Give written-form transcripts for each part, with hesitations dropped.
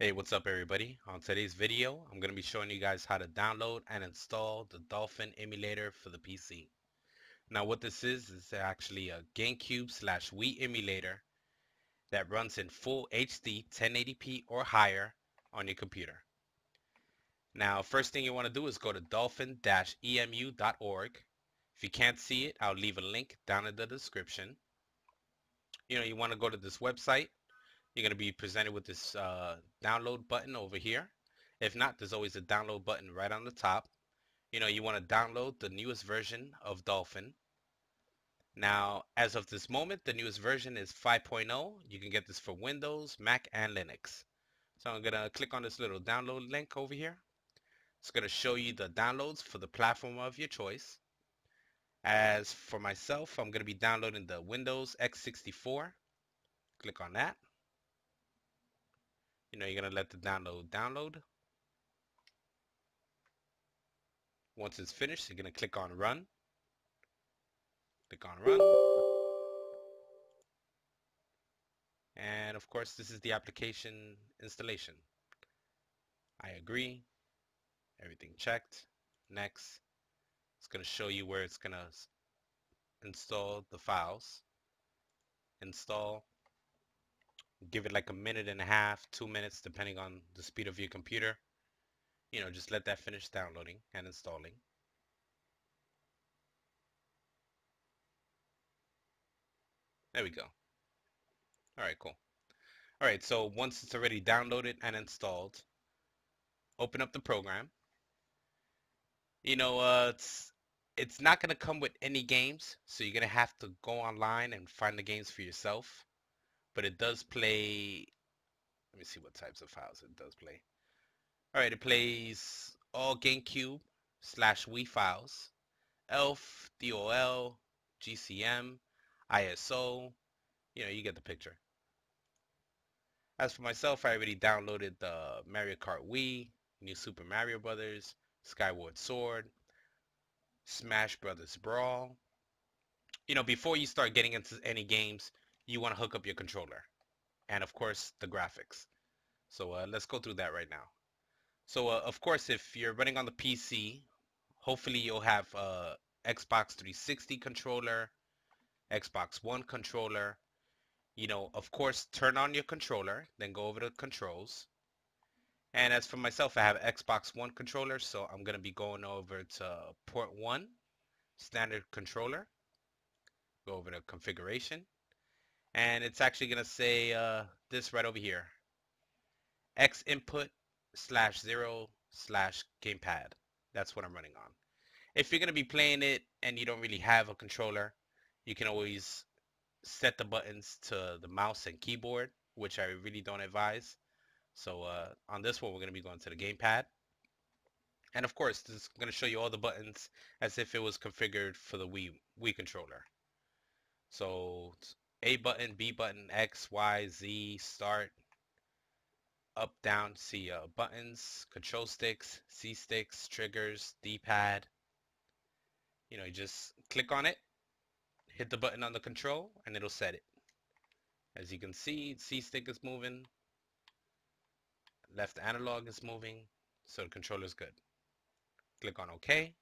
Hey, what's up everybody? On today's video, I'm going to be showing you guys how to download and install the Dolphin emulator for the PC. Now what this is actually a GameCube slash Wii emulator that runs in full HD 1080p or higher on your computer. Now first thing you want to do is go to dolphin-emu.org. If you can't see it, I'll leave a link down in the description. You want to go to this website. You're going to be presented with this download button over here. If not, there's always a download button right on the top. You want to download the newest version of Dolphin. Now, as of this moment, the newest version is 5.0. You can get this for Windows, Mac, and Linux. So I'm going to click on this little download link over here. It's going to show you the downloads for the platform of your choice. As for myself, I'm going to be downloading the Windows x64. Click on that. You're going to let the download. Once it's finished, you're going to click on Run. Click on Run. And of course, this is the application installation. I agree. Everything checked. Next. It's going to show you where it's going to install the files. Install. Give it like a minute and a half, 2 minutes, depending on the speed of your computer. Just let that finish downloading and installing. There we go. All right, cool. All right, so once it's already downloaded and installed, open up the program. It's not gonna come with any games, so you're gonna have to go online and find the games for yourself. But it does play. Let me see what types of files it does play. All right, it plays all GameCube slash Wii files, ELF, DOL, GCM, ISO. You get the picture. As for myself, I already downloaded the Mario Kart Wii, New Super Mario Brothers, Skyward Sword, Smash Brothers Brawl. Before you start getting into any games, you want to hook up your controller and of course the graphics. So let's go through that right now. So of course, if you're running on the PC, hopefully you'll have Xbox 360 controller, Xbox One controller. Of course, turn on your controller, then go over to controls. And as for myself, I have Xbox One controller, so I'm going to be going over to port 1, standard controller. Go over to configuration. And it's actually going to say this right over here. X input /0 /gamepad. That's what I'm running on. If you're going to be playing it and you don't really have a controller, you can always set the buttons to the mouse and keyboard, which I really don't advise. So on this one, we're going to be going to the gamepad. And of course, this is going to show you all the buttons as if it was configured for the Wii controller. So A button, B button, X, Y, Z, start, up, down, see buttons, control sticks, C sticks, triggers, D-pad. You just click on it, hit the button on the control, and it'll set it. As you can see, C stick is moving, left analog is moving, so the controller is good. Click on OK,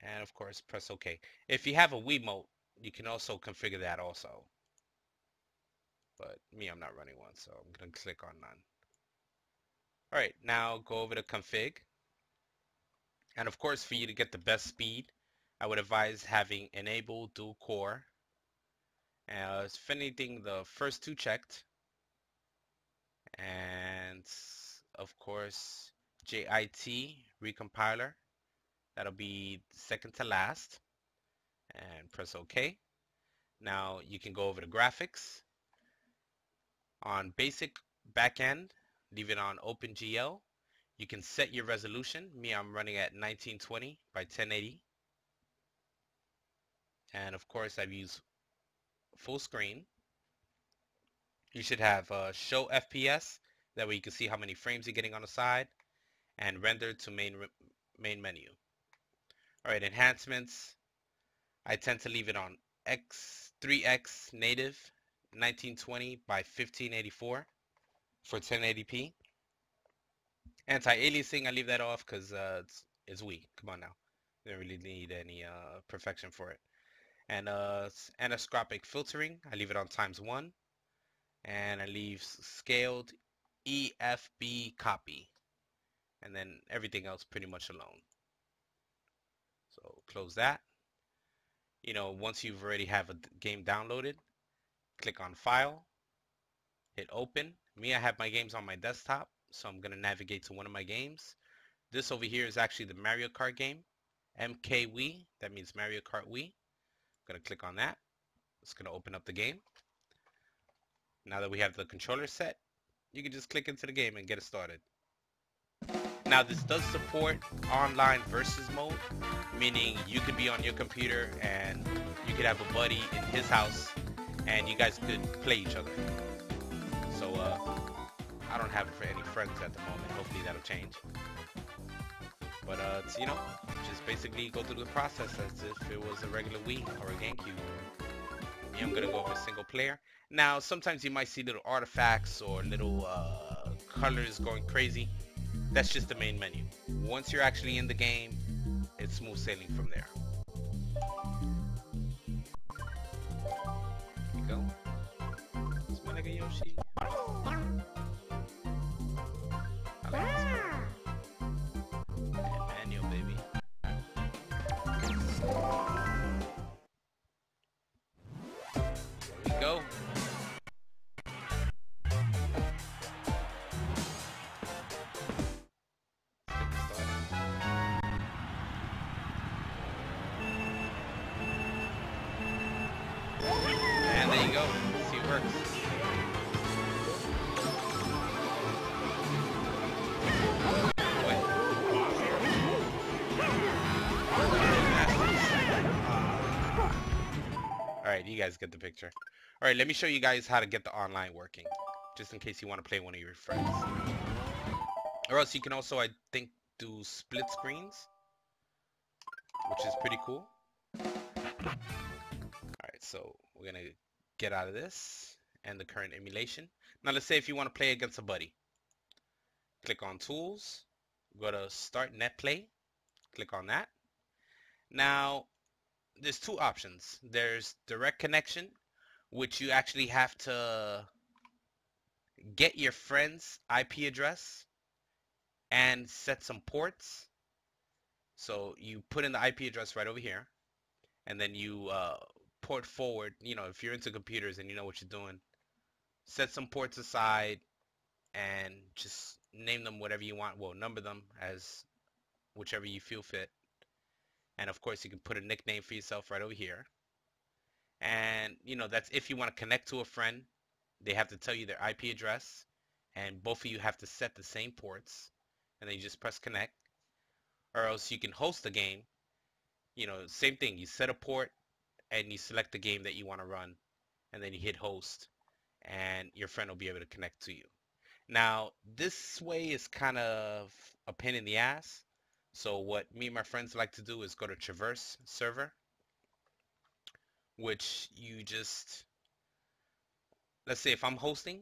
and of course press OK. If you have a Wiimote, you can also configure that also. But me, I'm not running one, so I'm going to click on none. All right, now go over to config. And of course, for you to get the best speed, I would advise having enable dual core. If anything, the first two checked. And of course, JIT recompiler. That'll be second to last. And press OK. Now you can go over to graphics. On basic backend, leave it on OpenGL. You can set your resolution. Me, I'm running at 1920 by 1080. And of course, I've used full screen. You should have show FPS. That way you can see how many frames you're getting on the side. And render to main menu. All right, enhancements. I tend to leave it on 3x native 1920 by 1584. for 1080p. Anti-aliasing, I leave that off because it's weak. Come on now. You don't really need any perfection for it. And aniscopic filtering, I leave it on ×1. And I leave scaled EFB copy. And then everything else pretty much alone. So close that. Once you've already have a game downloaded, click on File, hit Open. Me, I have my games on my desktop, so I'm going to navigate to one of my games. This over here is actually the Mario Kart game, MK Wii. That means Mario Kart Wii. I'm going to click on that. It's going to open up the game. Now that we have the controller set, you can just click into the game and get it started. Now this does support online versus mode, meaning you could be on your computer and you could have a buddy in his house and you guys could play each other. So I don't have any friends at the moment. Hopefully that'll change. But it's, just basically go through the process as if it was a regular Wii or a GameCube. Me, I'm gonna go over single player. Now sometimes you might see little artifacts or little colors going crazy. That's just the main menu. Once you're actually in the game, it's smooth sailing from there. Here we go. It's my nigga Yoshi. I like this one. And manual, baby. Here we go. And there you go. See, it works. Alright, you guys get the picture. Alright, let me show you guys how to get the online working, just in case you want to play one of your friends. Or else you can also, I think, do split screens, which is pretty cool. Alright, so we're going to get out of this and the current emulation. Now let's say if you want to play against a buddy. Click on Tools, go to Start Net Play, click on that. Now, there's two options. There's direct connection, which you actually have to get your friend's IP address and set some ports. So you put in the IP address right over here, and then you port forward. If you're into computers and you know what you're doing, set some ports aside and just name them whatever you want. Well, number them as whichever you feel fit. And of course, you can put a nickname for yourself right over here. And, that's if you want to connect to a friend. They have to tell you their IP address. And both of you have to set the same ports. And then you just press connect. Or else you can host the game. Same thing. You set a port and you select the game that you want to run. And then you hit host. And your friend will be able to connect to you. Now, this way is kind of a pain in the ass. So what me and my friends like to do is go to Traverse Server, which you just, let's say if I'm hosting,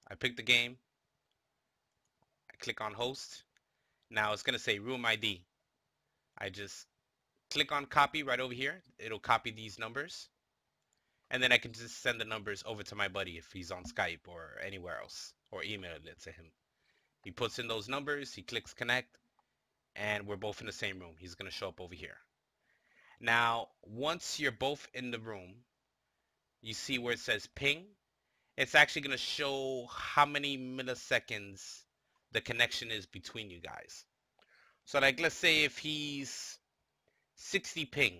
I pick the game, I click on host. Now it's going to say room ID. I just click on copy right over here. It'll copy these numbers. And then I can just send the numbers over to my buddy if he's on Skype or anywhere else, or email it to him. He puts in those numbers, he clicks connect, and we're both in the same room. He's going to show up over here. Now, once you're both in the room, you see where it says ping. It's actually going to show how many milliseconds the connection is between you guys. So like, let's say if he's 60 ping,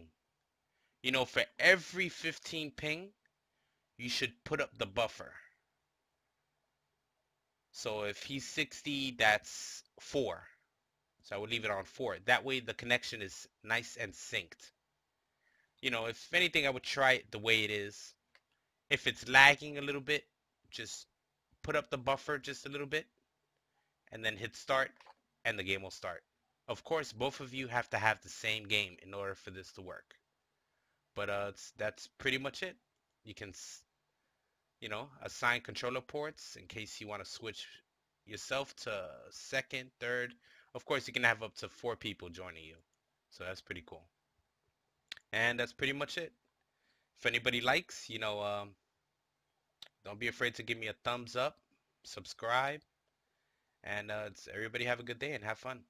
for every 15 ping, you should put up the buffer. So if he's 60, that's 4. So I would leave it on 4. That way the connection is nice and synced. If anything, I would try it the way it is. If it's lagging a little bit, just put up the buffer just a little bit and then hit start and the game will start. Of course, both of you have to have the same game in order for this to work. But that's pretty much it. You can assign controller ports in case you want to switch yourself to second, third. Of course, you can have up to 4 people joining you. So that's pretty cool. And that's pretty much it. If anybody likes, don't be afraid to give me a thumbs up, subscribe, and everybody have a good day and have fun.